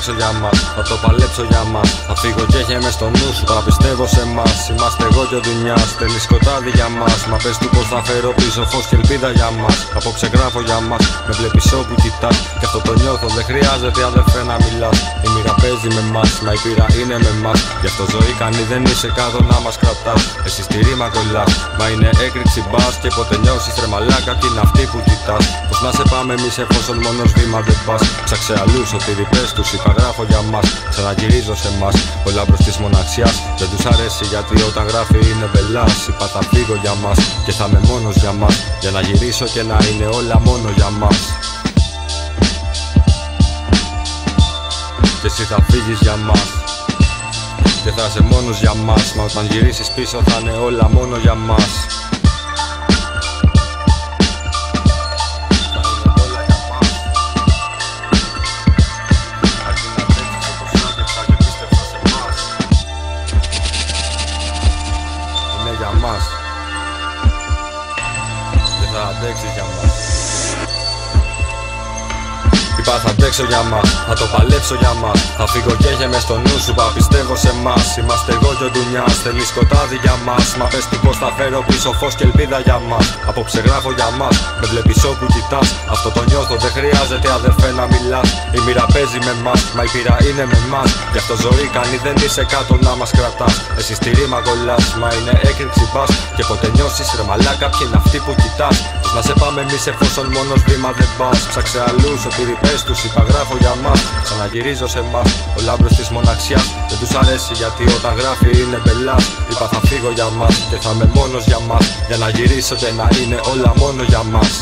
αντέξω για μας, θα το παλέψω για μας. Θα φύγω και έχει μες στο νου σου, θα πιστεύω σε μας. Είμαστε εγώ και ο Ντουνιάς, θέλει σκοτάδι για μας. Μα πες του πως θα φέρω πίσω φως και ελπίδα για μας. Απόψε γράφω για μας, με βλέπεις όπου κοιτάς. Κι αυτό το νιώθω, δεν χρειάζεται αδερφέ να μιλάς. Η μοίρα παίζει με μας, μα η πείρα είναι με μας. Γι' αυτό ζωή κάνει, δεν είσαι κάτω να μας κρατάς. Εσύ στη ρήμα κολλάς, μα είναι έκρηξη μπας. Και ποτέ νιώσεις ρε μαλάκα κι είναι αυτή που κοιτάς. Πως να σε πάμε εμείς εφόσον μόνος βήμα δεν πας. Ψάξε αλλούς ότι ρηπές τους υπαγράφω για μας. Ξαναγυρίζω σε μας, όλα μπρος της μοναξιάς. Δεν τους αρέσει γιατί όταν γράφει είναι μπελάς. Είπα θα φύγω για μας και θα είμαι μόνος για μας. Για να γυρίσω και να είναι όλα μόνο για μας. Και εσύ θα φύγεις για μας και θα είσαι μόνος για μας. Μα όταν γυρίσεις πίσω θα είναι όλα μόνο για μας. Είναι για μας και θα αντέξεις για μας. Είπα θα αντέξω για μας, θα το παλέψω για μας. Θα φύγω και έχει μες στο νου σου, πα πιστεύω σε μας. Είμαστε εγώ και ο Ντουνιάς, θέλει σκοτάδι για μας. Μα πες του πως θα φέρω πίσω φως και ελπίδα για μας. Απόψε γράφω για μας, με βλέπεις όπου κοιτάς. Αυτό το νιώθω, δεν χρειάζεται αδερφέ να μιλάς. Η μοίρα παίζει με μας, μα η πείρα είναι με μας. Γι' αυτό ζωή κάνει, δεν είσαι κάτω να μας κρατάς. Εσύ στη ρήμα κολλάς, μα είναι έκρηξη μπας. Και ποτέ νιώσεις ρε μαλάκα ποιοι είναι αυτοί που κοιτάς. Πως να σε πάμε εμείς εφόσον μόνος βήμα δεν πας. Ψάξε αλλούς ότι ρηπές τους υπαγράφω για μας. Ξαναγυρίζω σε μας, ο λάμπρος της μοναξιάς. Δεν τους αρέσει γιατί όταν γράφει είναι μπελάς. Είπα θα φύγω για μας και θα είμαι μόνος για μας. Για να γυρίσω και να είναι όλα μόνο για μας.